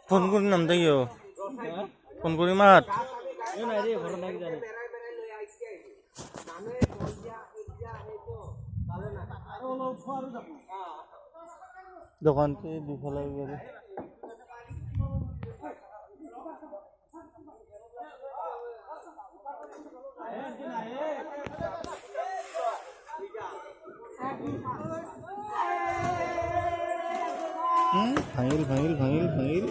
Phone কৰি নাম থাকিও ফোন কৰি মাত দোকানতে দুফালে গেলে ভাঙিল ভাঙিল ভাঙিল ভাঙিল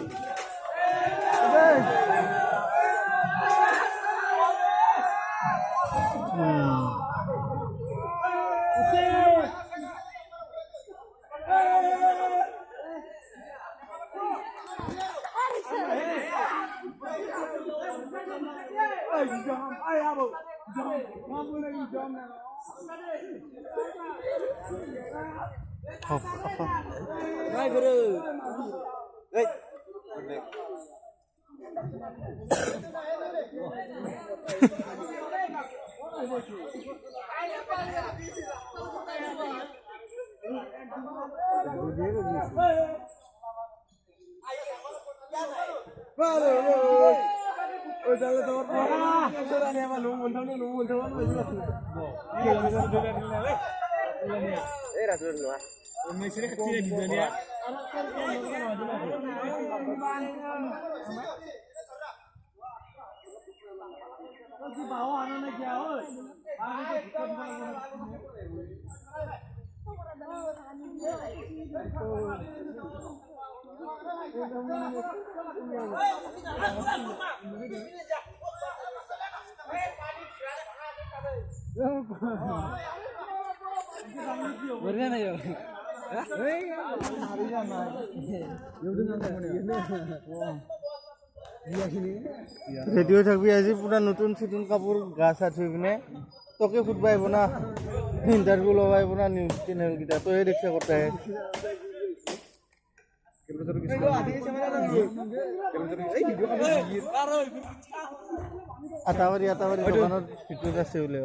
Hai guru. Hei. রেডিও থাকবি আজি পুরা নতুন নতুন কাপড় গা চা ধুই পিনে তোকে ফুটবা আহিব না ইন্টারভিউ লব আহিব না নিউজ চ্যানেল কিটা তই দেখছা কথাই আটাবারি দোকানত ভিতৰত আছে বোলে